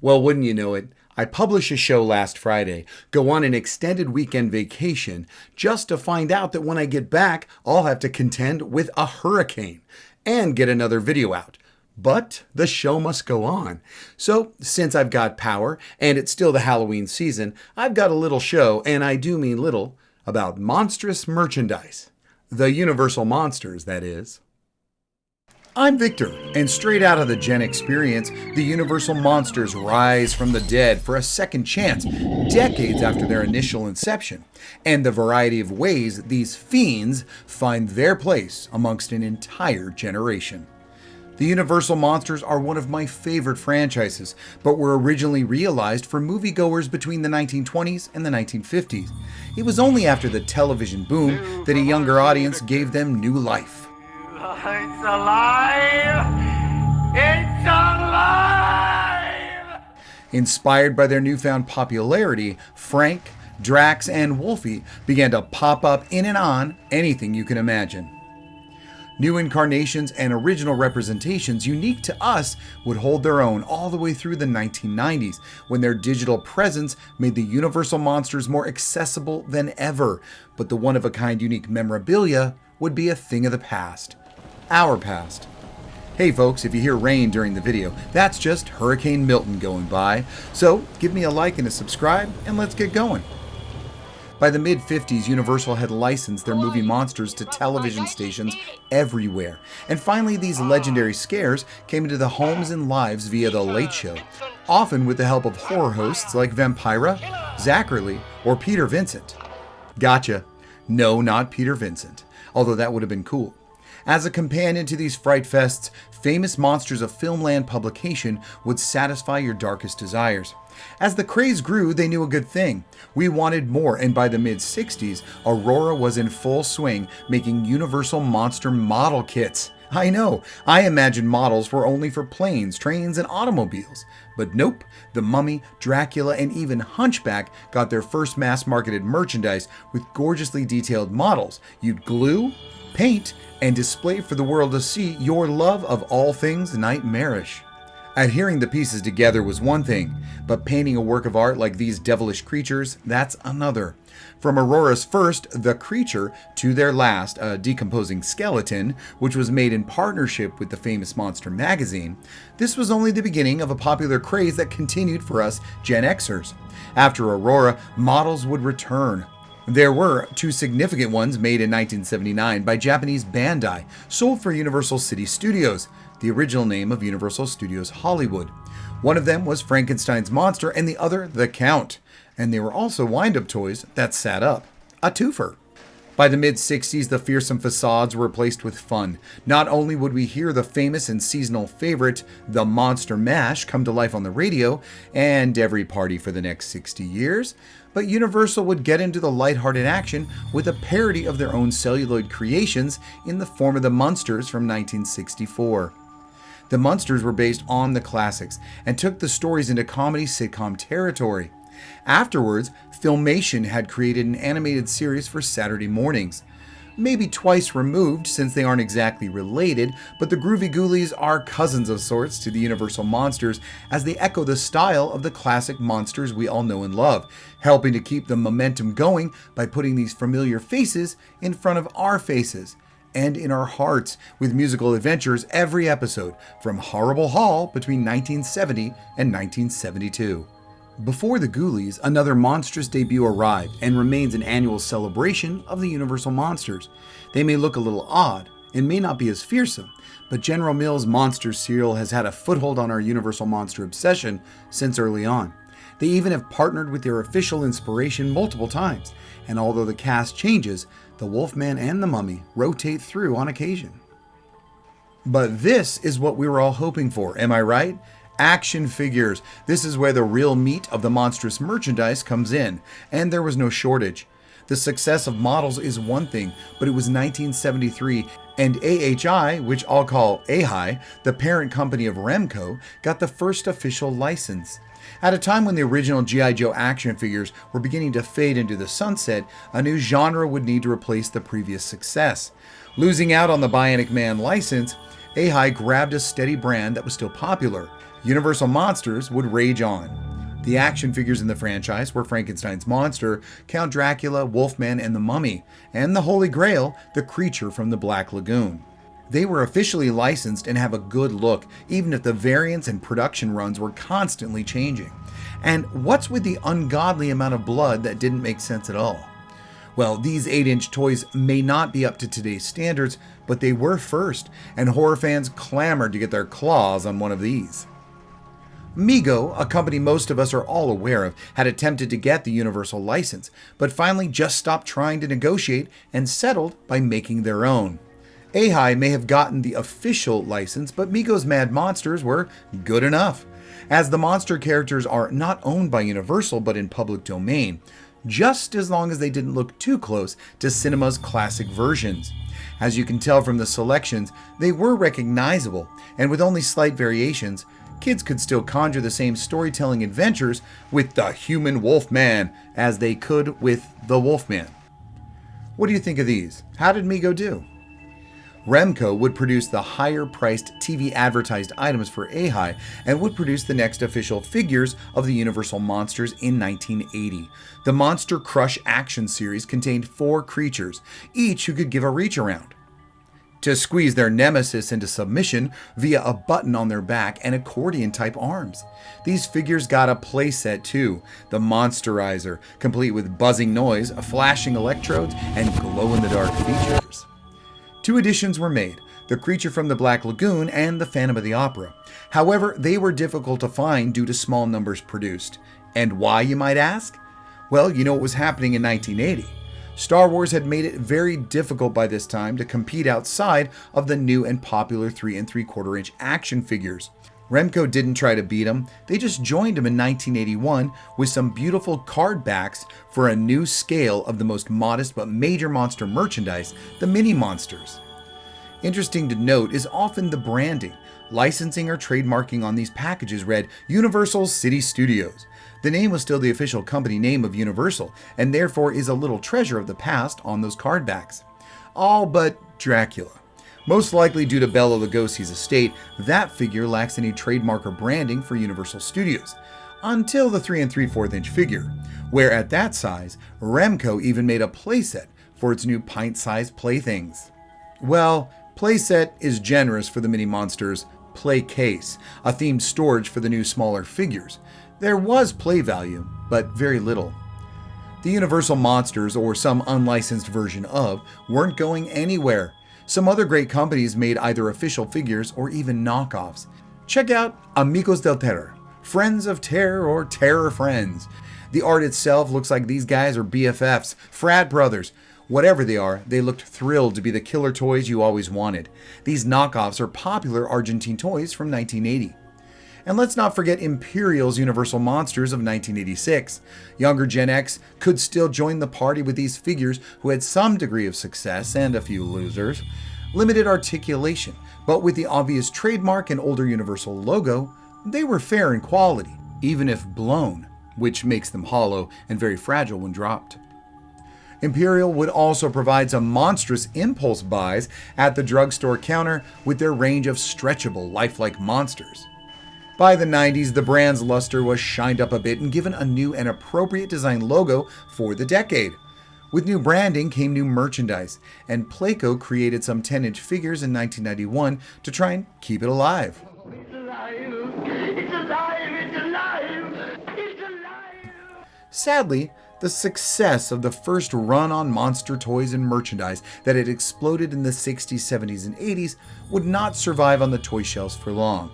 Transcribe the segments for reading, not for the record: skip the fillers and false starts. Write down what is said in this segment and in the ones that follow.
Well, wouldn't you know it? I publish a show last Friday, go on an extended weekend vacation, just to find out that when I get back, I'll have to contend with a hurricane and get another video out. But the show must go on. So, since I've got power and it's still the Halloween season, I've got a little show, and I do mean little, about monstrous merchandise. The Universal Monsters, that is. I'm Victor, and straight out of the Gen Experience, the Universal Monsters rise from the dead for a second chance, decades after their initial inception, and the variety of ways these fiends find their place amongst an entire generation. The Universal Monsters are one of my favorite franchises, but were originally realized for moviegoers between the 1920s and the 1950s. It was only after the television boom that a younger audience gave them new life. It's alive! It's alive! Inspired by their newfound popularity, Frank, Drax, and Wolfie began to pop up in and on anything you can imagine. New incarnations and original representations unique to us would hold their own all the way through the 1990s, when their digital presence made the Universal Monsters more accessible than ever, but the one-of-a-kind unique memorabilia would be a thing of the past. Our past. Hey folks, if you hear rain during the video, that's just Hurricane Milton going by. So give me a like and a subscribe, and let's get going. By the mid-50s, Universal had licensed their movie monsters to television stations everywhere. And finally, these legendary scares came into the homes and lives via The Late Show, often with the help of horror hosts like Vampira, Zachary, or Peter Vincent. Gotcha. No, not Peter Vincent, although that would have been cool. As a companion to these fright fests, Famous Monsters of Filmland publication would satisfy your darkest desires. As the craze grew, they knew a good thing. We wanted more, and by the mid-60s, Aurora was in full swing, making Universal Monster model kits. I know, I imagined models were only for planes, trains, and automobiles. But nope, the Mummy, Dracula, and even Hunchback got their first mass-marketed merchandise with gorgeously detailed models you'd glue, paint, and display for the world to see your love of all things nightmarish. Adhering the pieces together was one thing, but painting a work of art like these devilish creatures, that's another. From Aurora's first, The Creature, to their last, a decomposing skeleton, which was made in partnership with the Famous Monster magazine, this was only the beginning of a popular craze that continued for us Gen Xers. After Aurora, models would return. There were two significant ones made in 1979 by Japanese Bandai, sold for Universal City Studios, the original name of Universal Studios Hollywood. One of them was Frankenstein's monster and the other the Count, and they were also wind-up toys that sat up. A twofer. By the mid-60s, the fearsome facades were replaced with fun. Not only would we hear the famous and seasonal favorite, the Monster Mash, come to life on the radio and every party for the next 60 years, but Universal would get into the lighthearted action with a parody of their own celluloid creations in the form of the Munsters from 1964. The Munsters were based on the classics and took the stories into comedy sitcom territory. Afterwards, Filmation had created an animated series for Saturday mornings. Maybe twice removed since they aren't exactly related, but the Groovy Ghoulies are cousins of sorts to the Universal Monsters as they echo the style of the classic monsters we all know and love, helping to keep the momentum going by putting these familiar faces in front of our faces and in our hearts with musical adventures every episode from Horrible Hall between 1970 and 1972. Before the Ghoulies, another monstrous debut arrived and remains an annual celebration of the Universal Monsters. They may look a little odd and may not be as fearsome, but General Mills' Monsters cereal has had a foothold on our Universal Monster obsession since early on. They even have partnered with their official inspiration multiple times, and although the cast changes, the Wolfman and the Mummy rotate through on occasion. But this is what we were all hoping for, am I right? Action figures. This is where the real meat of the monstrous merchandise comes in, and there was no shortage. The success of models is one thing, but it was 1973, and AHI, which I'll call AHI, the parent company of Remco, got the first official license. At a time when the original G.I. Joe action figures were beginning to fade into the sunset, a new genre would need to replace the previous success. Losing out on the Bionic Man license, AHI grabbed a steady brand that was still popular, Universal Monsters would rage on. The action figures in the franchise were Frankenstein's monster, Count Dracula, Wolfman, and the Mummy, and the Holy Grail, the creature from the Black Lagoon. They were officially licensed and have a good look, even if the variants and production runs were constantly changing. And what's with the ungodly amount of blood that didn't make sense at all? Well, these 8-inch toys may not be up to today's standards, but they were first, and horror fans clamored to get their claws on one of these. Mego, a company most of us are all aware of, had attempted to get the Universal license, but finally just stopped trying to negotiate and settled by making their own. Eihai may have gotten the official license, but Mego's Mad Monsters were good enough, as the monster characters are not owned by Universal but in public domain, just as long as they didn't look too close to cinema's classic versions. As you can tell from the selections, they were recognizable, and with only slight variations, kids could still conjure the same storytelling adventures with the human Wolfman as they could with the Wolfman. What do you think of these? How did Mego do? Remco would produce the higher-priced TV advertised items for Eihai and would produce the next official figures of the Universal Monsters in 1980. The Monster Crush action series contained 4 creatures, each who could give a reach around to squeeze their nemesis into submission via a button on their back and accordion-type arms. These figures got a playset too, the Monsterizer, complete with buzzing noise, flashing electrodes, and glow-in-the-dark features. 2 editions were made, the creature from the Black Lagoon and the Phantom of the Opera. However, they were difficult to find due to small numbers produced. And why, you might ask? Well, you know what was happening in 1980. Star Wars had made it very difficult by this time to compete outside of the new and popular 3 3/4 inch action figures. Remco didn't try to beat them, they just joined him in 1981 with some beautiful card backs for a new scale of the most modest but major monster merchandise, the Mini Monsters. Interesting to note is often the branding. Licensing or trademarking on these packages read Universal City Studios. The name was still the official company name of Universal, and therefore is a little treasure of the past on those card backs. All but Dracula. Most likely due to Bela Lugosi's estate, that figure lacks any trademark or branding for Universal Studios, until the 3 3/4 inch figure, where at that size, Remco even made a playset for its new pint-sized playthings. Well, playset is generous for the Mini Monsters play case, a themed storage for the new smaller figures. There was play value, but very little. The Universal Monsters, or some unlicensed version of, weren't going anywhere. Some other great companies made either official figures or even knockoffs. Check out Amigos del Terror, Friends of Terror or Terror Friends. The art itself looks like these guys are BFFs, frat brothers. Whatever they are, they looked thrilled to be the killer toys you always wanted. These knockoffs are popular Argentine toys from 1980. And let's not forget Imperial's Universal Monsters of 1986. Younger Gen X could still join the party with these figures who had some degree of success and a few losers. Limited articulation, but with the obvious trademark and older Universal logo, they were fair in quality, even if blown, which makes them hollow and very fragile when dropped. Imperial would also provide some monstrous impulse buys at the drugstore counter with their range of stretchable, lifelike monsters. By the 90s, the brand's luster was shined up a bit and given a new and appropriate design logo for the decade. With new branding came new merchandise, and Playco created some 10-inch figures in 1991 to try and keep it alive. It's alive! It's alive! It's alive! It's alive! Sadly, the success of the first run on monster toys and merchandise that had exploded in the 60s, 70s, and 80s would not survive on the toy shelves for long.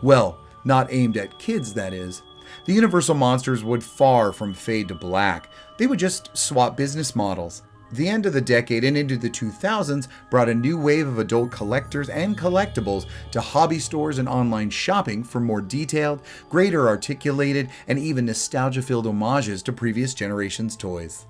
Well, not aimed at kids, that is. The Universal Monsters would far from fade to black. They would just swap business models. The end of the decade and into the 2000s brought a new wave of adult collectors and collectibles to hobby stores and online shopping for more detailed, greater articulated, and even nostalgia-filled homages to previous generations' toys.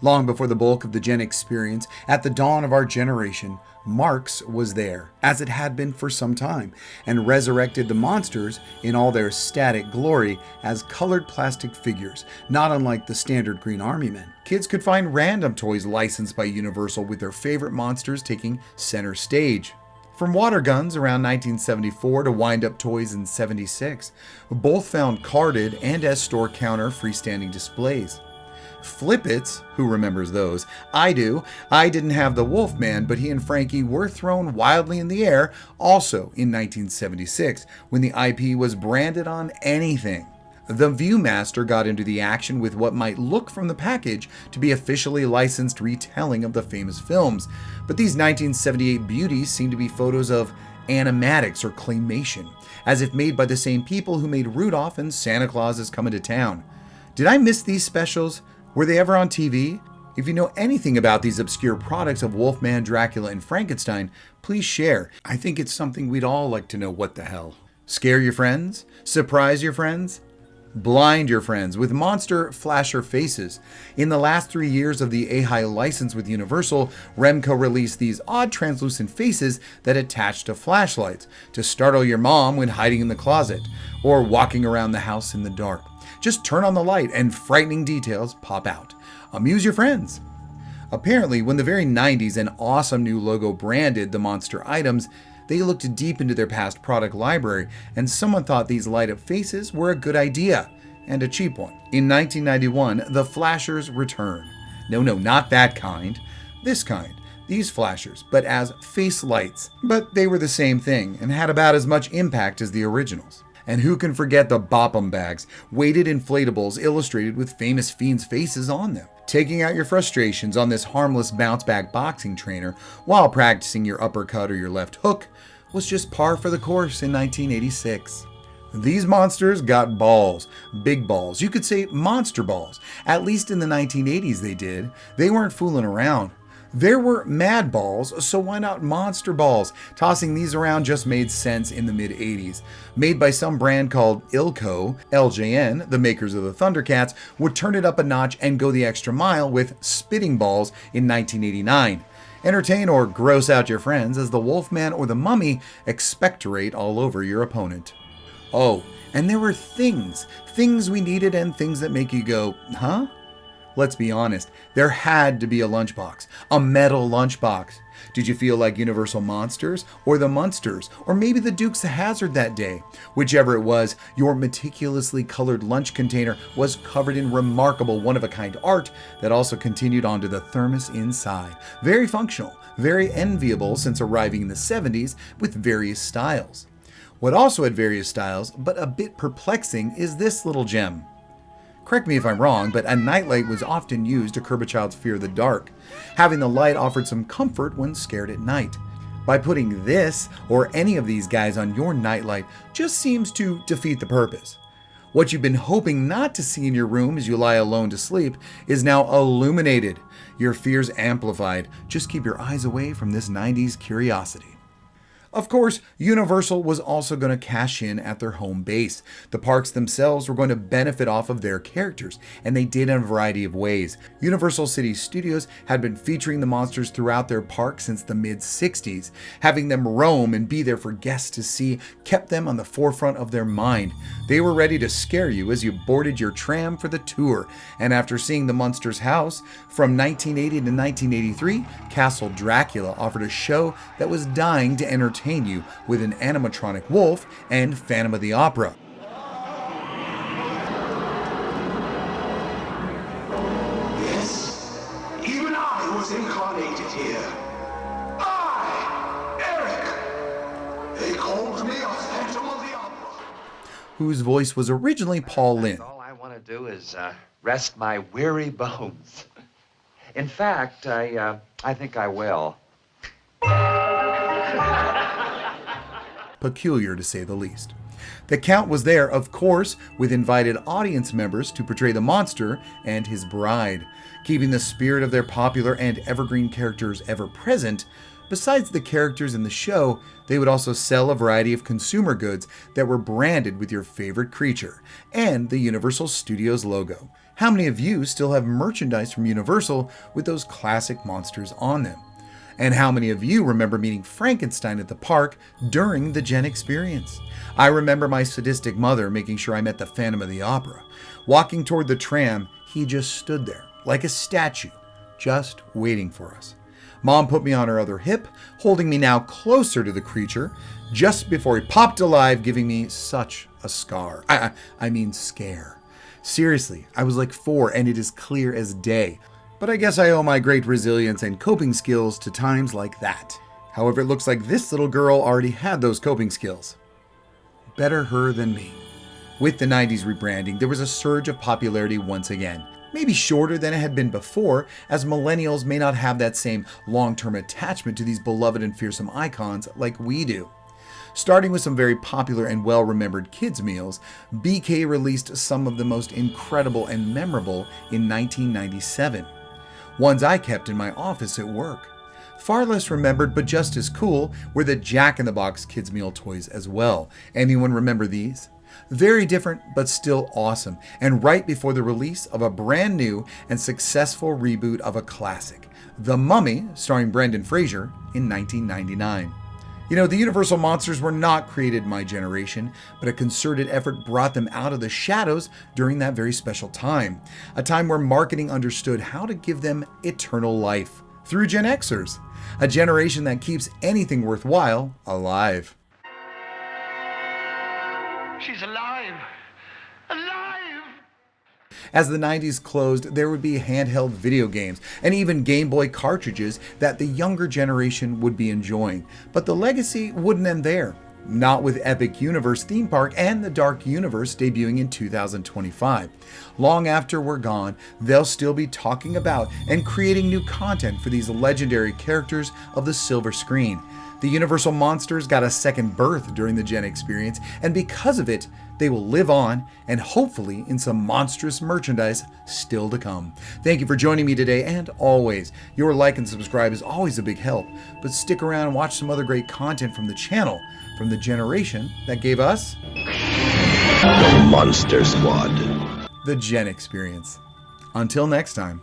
Long before the bulk of the Gen experience, at the dawn of our generation, Marx was there, as it had been for some time, and resurrected the monsters in all their static glory as colored plastic figures, not unlike the standard Green Army men. Kids could find random toys licensed by Universal with their favorite monsters taking center stage. From water guns around 1974 to wind-up toys in '76, both found carded and as store counter freestanding displays. Flip-Its, who remembers those? I do. I didn't have the Wolfman, but he and Frankie were thrown wildly in the air, also in 1976, when the IP was branded on anything. The Viewmaster got into the action with what might look from the package to be officially licensed retelling of the famous films, but these 1978 beauties seem to be photos of animatics or claymation, as if made by the same people who made Rudolph and Santa Claus is Coming to Town. Did I miss these specials? Were they ever on TV? If you know anything about these obscure products of Wolfman, Dracula, and Frankenstein, please share. I think it's something we'd all like to know what the hell. Scare your friends? Surprise your friends? Blind your friends with monster flasher faces. In the last 3 years of the AHI license with Universal, Remco released these odd translucent faces that attach to flashlights to startle your mom when hiding in the closet or walking around the house in the dark. Just turn on the light and frightening details pop out. Amuse your friends. Apparently, when the very 90s an awesome new logo branded the monster items, they looked deep into their past product library, and someone thought these light-up faces were a good idea, and a cheap one. In 1991, the flashers return. No, not that kind. This kind. These flashers, but as face lights. But they were the same thing, and had about as much impact as the originals. And who can forget the Bop-'em bags, weighted inflatables illustrated with famous fiends' faces on them? Taking out your frustrations on this harmless bounce-back boxing trainer while practicing your uppercut or your left hook was just par for the course in 1986. These monsters got balls, big balls, you could say monster balls. At least in the 1980s they did. They weren't fooling around. There were mad balls, so why not monster balls? Tossing these around just made sense in the mid-80s. Made by some brand called Ilco, LJN, the makers of the Thundercats, would turn it up a notch and go the extra mile with spitting balls in 1989. Entertain or gross out your friends as the Wolfman or the Mummy expectorate all over your opponent. Oh, and there were things we needed and things that make you go, huh? Let's be honest, there had to be a lunchbox, a metal lunchbox. Did you feel like Universal Monsters or the Munsters or maybe the Dukes of Hazzard that day? Whichever it was, your meticulously colored lunch container was covered in remarkable one-of-a-kind art that also continued onto the thermos inside. Very functional, very enviable since arriving in the 70s with various styles. What also had various styles, but a bit perplexing, is this little gem. Correct me if I'm wrong, but a nightlight was often used to curb a child's fear of the dark. Having the light offered some comfort when scared at night. By putting this or any of these guys on your nightlight just seems to defeat the purpose. What you've been hoping not to see in your room as you lie alone to sleep is now illuminated. Your fears amplified. Just keep your eyes away from this 90s curiosity. Of course, Universal was also going to cash in at their home base. The parks themselves were going to benefit off of their characters, and they did in a variety of ways. Universal City Studios had been featuring the monsters throughout their park since the mid-60s. Having them roam and be there for guests to see kept them on the forefront of their mind. They were ready to scare you as you boarded your tram for the tour. And after seeing the Monsters House, from 1980 to 1983, Castle Dracula offered a show that was dying to entertain you with an animatronic wolf and Phantom of the Opera. Yes, even I was incarnated here. I, Eric. They called me a Phantom of the Opera. Whose voice was originally Paul Lynde. All I want to do is rest my weary bones. In fact, I think I will. Peculiar to say the least. The Count was there, of course, with invited audience members to portray the monster and his bride, keeping the spirit of their popular and evergreen characters ever present. Besides the characters in the show, they would also sell a variety of consumer goods that were branded with your favorite creature and the Universal Studios logo. How many of you still have merchandise from Universal with those classic monsters on them? And how many of you remember meeting Frankenstein at the park during the Gen experience? I remember my sadistic mother making sure I met the Phantom of the Opera. Walking toward the tram, he just stood there, like a statue, just waiting for us. Mom put me on her other hip, holding me now closer to the creature, just before he popped alive, giving me such a scar. I mean scare. Seriously, I was like 4 and it is clear as day. But I guess I owe my great resilience and coping skills to times like that. However, it looks like this little girl already had those coping skills. Better her than me. With the 90s rebranding, there was a surge of popularity once again. Maybe shorter than it had been before, as millennials may not have that same long-term attachment to these beloved and fearsome icons like we do. Starting with some very popular and well-remembered kids' meals, BK released some of the most incredible and memorable in 1997. Ones I kept in my office at work. Far less remembered, but just as cool, were the Jack-in-the-Box kids' meal toys as well. Anyone remember these? Very different, but still awesome, and right before the release of a brand new and successful reboot of a classic, The Mummy, starring Brendan Fraser, in 1999. You know, the Universal monsters were not created my generation, but a concerted effort brought them out of the shadows during that very special time. A time where marketing understood how to give them eternal life through Gen Xers, a generation that keeps anything worthwhile alive. She's alive! Alive! As the 90s closed, there would be handheld video games and even Game Boy cartridges that the younger generation would be enjoying. But the legacy wouldn't end there. Not with Epic Universe Theme Park and the Dark Universe debuting in 2025. Long after we're gone, they'll still be talking about and creating new content for these legendary characters of the silver screen. The Universal monsters got a second birth during the Gen experience, and because of it, they will live on and hopefully in some monstrous merchandise still to come. Thank you for joining me today, and always, your like and subscribe is always a big help, but stick around and watch some other great content from the channel, from the generation that gave us The Monster Squad. the Gen experience. Until next time.